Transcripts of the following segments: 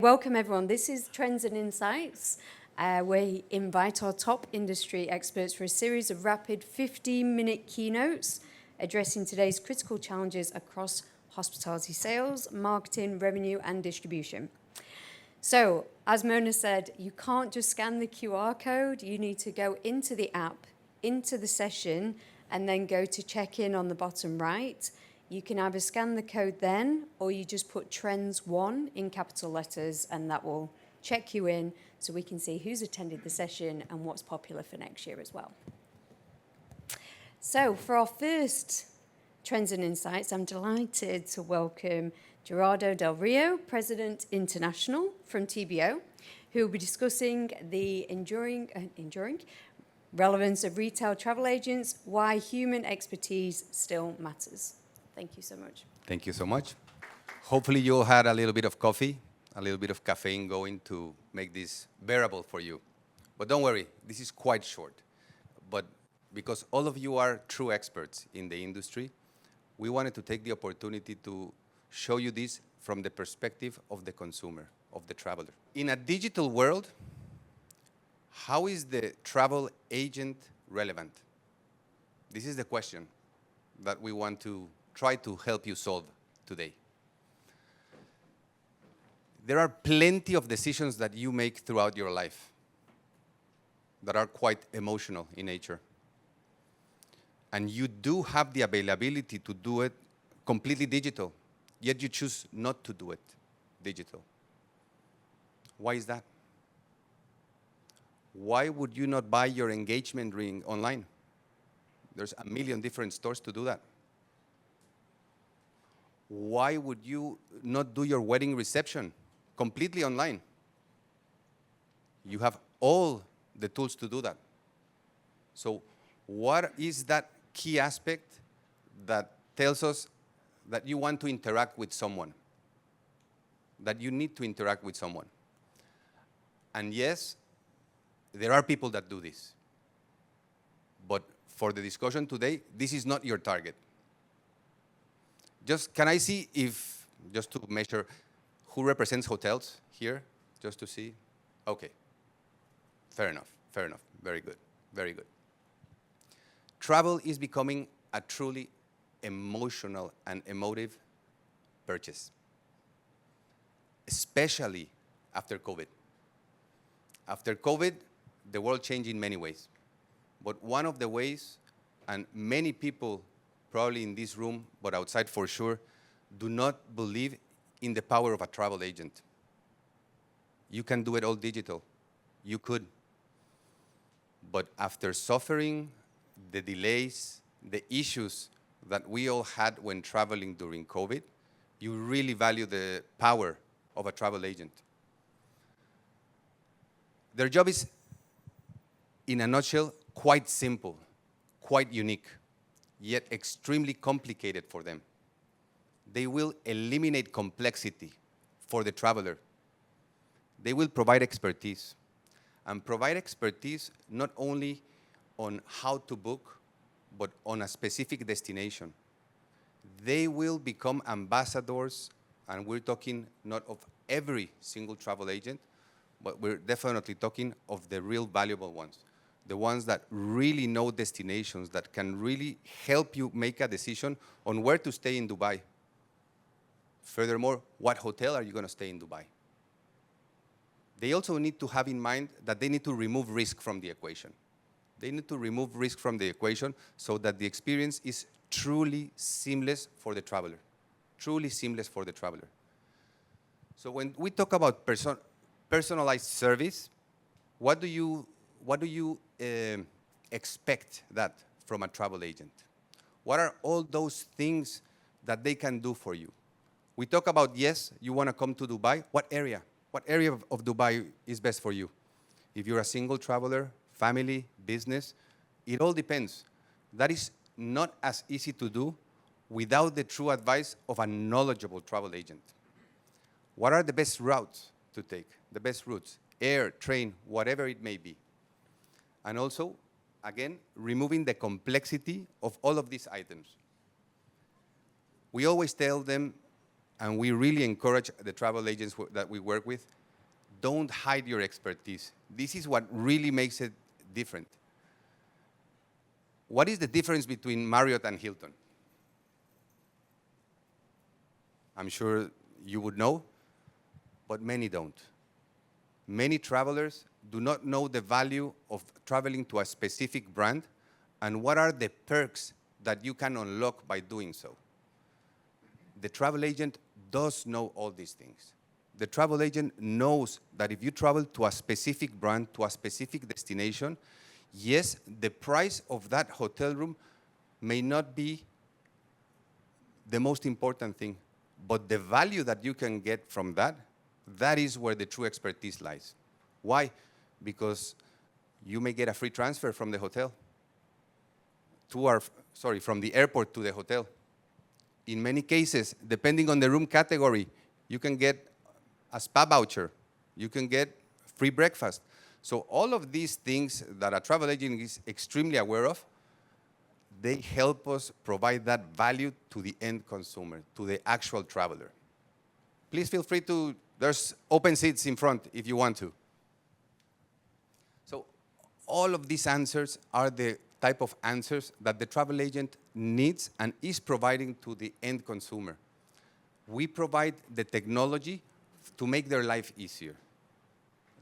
Welcome everyone. This is Trends and Insights. We invite our top industry experts for a series of rapid 15-minute keynotes addressing today's critical challenges across hospitality sales, marketing, revenue, and distribution. So, as Mona said, you can't just scan the QR code. You need to go into the app, into the session, and then go to check-in on the bottom right. You can either scan the code then, or you just put Trends 1 in capital letters, and that will check you in so we can see who's attended the session and what's popular for next year as well. So for our first Trends and Insights, I'm delighted to welcome Gerardo Del Rio, President International from TBO, who will be discussing the enduring relevance of retail travel agents, why human expertise still matters. Thank you so much. Thank you so much. Hopefully you all had a little bit of coffee, a little bit of caffeine going to make this bearable for you. But don't worry, this is quite short. But because all of you are true experts in the industry, we wanted to take the opportunity to show you this from the perspective of the consumer, of the traveler. In a digital world, how is the travel agent relevant? This is the question that we want to try to help you solve today. There are plenty of decisions that you make throughout your life that are quite emotional in nature. And you do have the availability to do it completely digital, yet you choose not to do it digital. Why is that? Why would you not buy your engagement ring online? There's a million different stores to do that. Why would you not do your wedding reception completely online? You have all the tools to do that. So what is that key aspect that tells us that you want to interact with someone, that you need to interact with someone? And yes, there are people that do this. But for the discussion today, this is not your target. Can I see if, just to measure, who represents hotels here, just to see? Okay, fair enough, very good, very good. Travel is becoming a truly emotional and emotive purchase, especially after COVID. After COVID, the world changed in many ways. But one of the ways, and many people probably in this room, but outside for sure, do not believe in the power of a travel agent. You can do it all digital. You could. But after suffering the delays, the issues that we all had when traveling during COVID, you really value the power of a travel agent. Their job is, in a nutshell, quite simple, quite unique, yet extremely complicated for them. They will eliminate complexity for the traveler. They will provide expertise, and provide expertise not only on how to book, but on a specific destination. They will become ambassadors, and we're talking not of every single travel agent, but we're definitely talking of the real valuable ones. The ones that really know destinations, that can really help you make a decision on where to stay in Dubai. Furthermore, what hotel are you going to stay in Dubai? They also need to have in mind that they need to remove risk from the equation. They need to remove risk from the equation so that the experience is truly seamless for the traveler. Truly seamless for the traveler. So when we talk about personalized service, what do you expect that from a travel agent? What are all those things that they can do for you? We talk about, yes, you want to come to Dubai. What area? What area of Dubai is best for you? If you're a single traveler, family, business, it all depends. That is not as easy to do without the true advice of a knowledgeable travel agent. What are the best routes to take? The best routes, air, train, whatever it may be. And also, again, removing the complexity of all of these items. We always tell them and we really encourage the travel agents that we work with, don't hide your expertise. This is what really makes it different. What is the difference between Marriott and Hilton? I'm sure you would know, but many don't. Many travelers do not know the value of traveling to a specific brand and what are the perks that you can unlock by doing so. The travel agent does know all these things. The travel agent knows that if you travel to a specific brand, to a specific destination, yes, the price of that hotel room may not be the most important thing, but the value that you can get from that, that is where the true expertise lies. Why? Because you may get a free transfer from the hotel from the airport to the hotel. In many cases, depending on the room category, you can get a spa voucher. You can get free breakfast. So all of these things that a travel agent is extremely aware of, they help us provide that value to the end consumer, to the actual traveler. Please feel free to, there's open seats in front if you want to. So all of these answers are the type of answers that the travel agent needs and is providing to the end consumer. We provide the technology to make their life easier.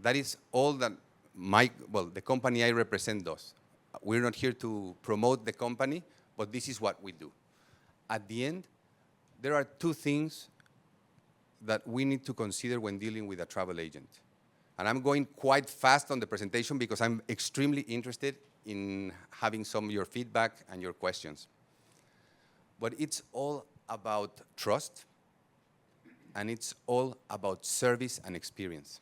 That is all that the company I represent does. We're not here to promote the company, but this is what we do. At the end, there are two things that we need to consider when dealing with a travel agent. And I'm going quite fast on the presentation because I'm extremely interested in having some of your feedback and your questions. But it's all about trust, and it's all about service and experience.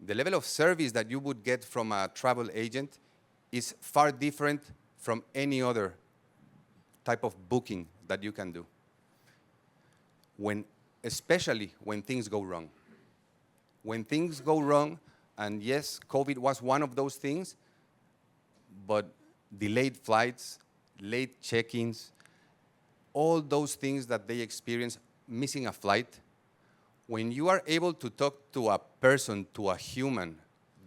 The level of service that you would get from a travel agent is far different from any other type of booking that you can do. Especially when things go wrong. When things go wrong, and yes, COVID was one of those things, but delayed flights, late check-ins, all those things that they experience, missing a flight, when you are able to talk to a person, to a human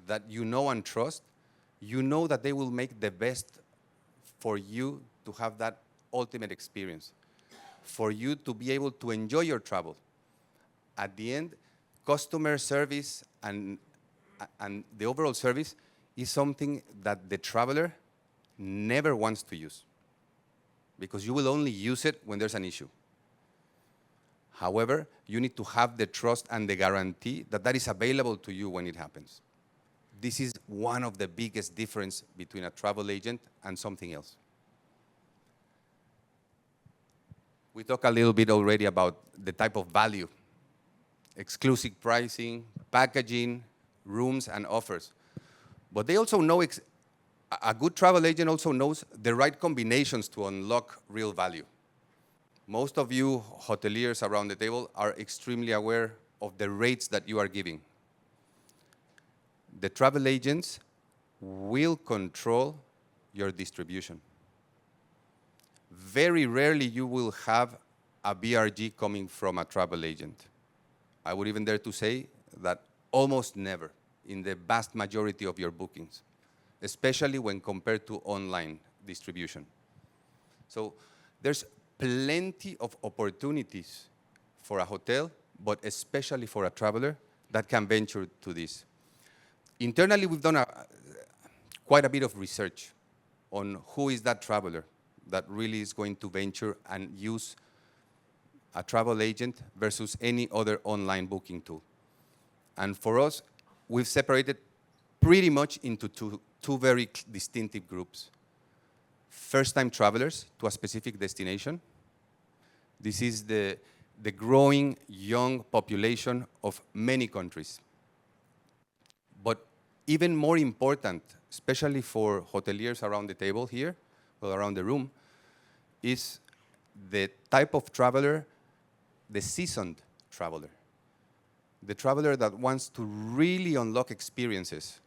that you know and trust, you know that they will make the best for you to have that ultimate experience, for you to be able to enjoy your travel. At the end, customer service and the overall service is something that the traveler never wants to use, because you will only use it when there's an issue. However, you need to have the trust and the guarantee that that is available to you when it happens. This is one of the biggest differences between a travel agent and something else. We talked a little bit already about the type of value, exclusive pricing, packaging, rooms, and offers. But they also know, a good travel agent also knows the right combinations to unlock real value. Most of you hoteliers around the table are extremely aware of the rates that you are giving. The travel agents will control your distribution. Very rarely you will have a BRG coming from a travel agent. I would even dare to say that almost never in the vast majority of your bookings, especially when compared to online distribution. So there's plenty of opportunities for a hotel, but especially for a traveler that can venture to this. Internally, we've done quite a bit of research on who is that traveler that really is going to venture and use a travel agent versus any other online booking tool. And for us, we've separated pretty much into two very distinctive groups. First-time travelers to a specific destination. This is the growing young population of many countries. But even more important, especially for hoteliers around the table here, or around the room, is the type of traveler, the seasoned traveler. The traveler that wants to really unlock experiences.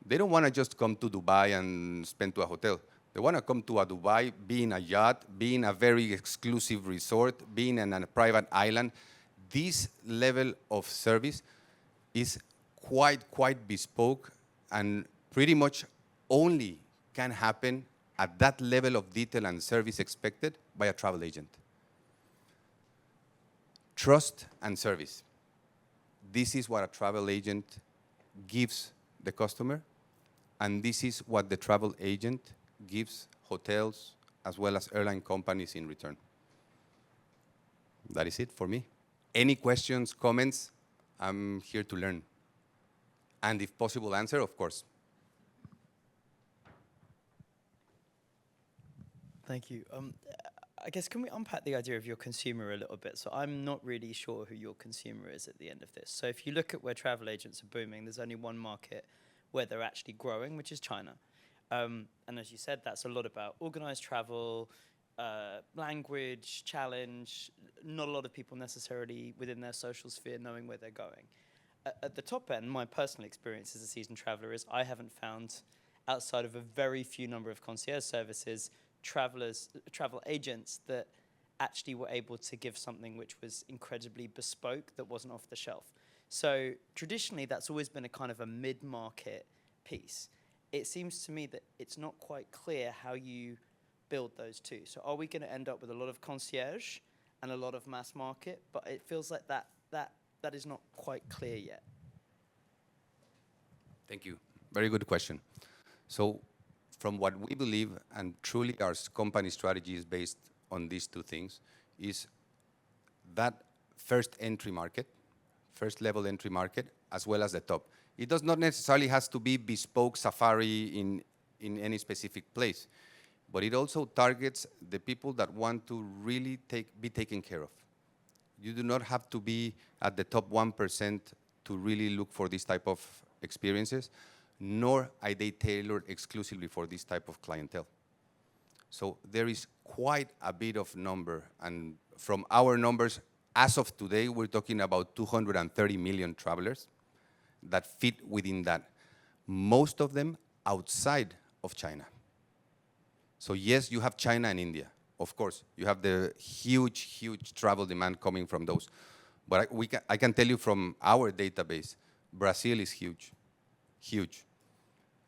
They don't want to just come to Dubai and spend to a hotel. They want to come to a Dubai, be in a yacht, be in a very exclusive resort, being in a private island. This level of service is quite bespoke and pretty much only can happen at that level of detail and service expected by a travel agent. Trust and service. This is what a travel agent gives the customer, and this is what the travel agent gives hotels as well as airline companies in return. That is it for me. Any questions, comments? I'm here to learn. And if possible, answer, of course. Thank you. I guess, can we unpack the idea of your consumer a little bit? So I'm not really sure who your consumer is at the end of this. So if you look at where travel agents are booming, there's only one market where they're actually growing, which is China. And as you said, that's a lot about organized travel, language, challenge, not a lot of people necessarily within their social sphere knowing where they're going. At the top end, my personal experience as a seasoned traveler is I haven't found, outside of a very few number of concierge services, travel agents that actually were able to give something which was incredibly bespoke, that wasn't off the shelf. So traditionally, that's always been a kind of a mid-market piece. It seems to me that it's not quite clear how you build those two. So are we going to end up with a lot of concierge and a lot of mass market? But it feels like that is not quite clear yet. Thank you. Very good question. So from what we believe, and truly our company strategy is based on these two things, is that first entry market, first level entry market, as well as the top. It does not necessarily has to be bespoke safari in any specific place, but it also targets the people that want to really be taken care of. You do not have to be at the top 1% to really look for this type of experiences, nor are they tailored exclusively for this type of clientele. So there is quite a bit of number, and from our numbers, as of today, we're talking about 230 million travelers that fit within that. Most of them outside of China. So yes, you have China and India. Of course, you have the huge travel demand coming from those. But I can tell you from our database, Brazil is huge.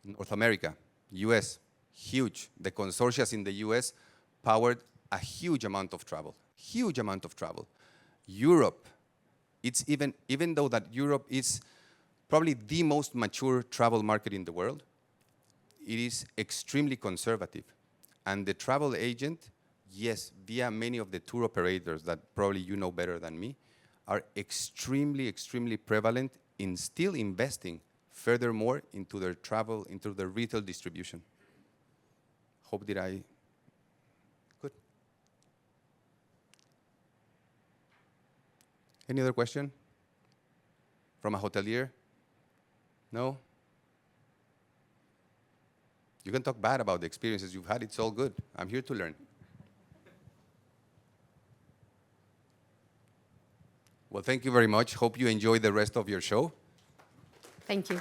North America, US, huge. The consortia in the US powered a huge amount of travel. Europe, it's even though that Europe is probably the most mature travel market in the world, it is extremely conservative. And the travel agent, yes, via many of the tour operators that probably you know better than me, are extremely prevalent in still investing furthermore into their travel, into their retail distribution. Hope did I? Good. Any other question? From a hotelier? No? You can talk bad about the experiences you've had. It's all good. I'm here to learn. Well, thank you very much. Hope you enjoy the rest of your show. Thank you.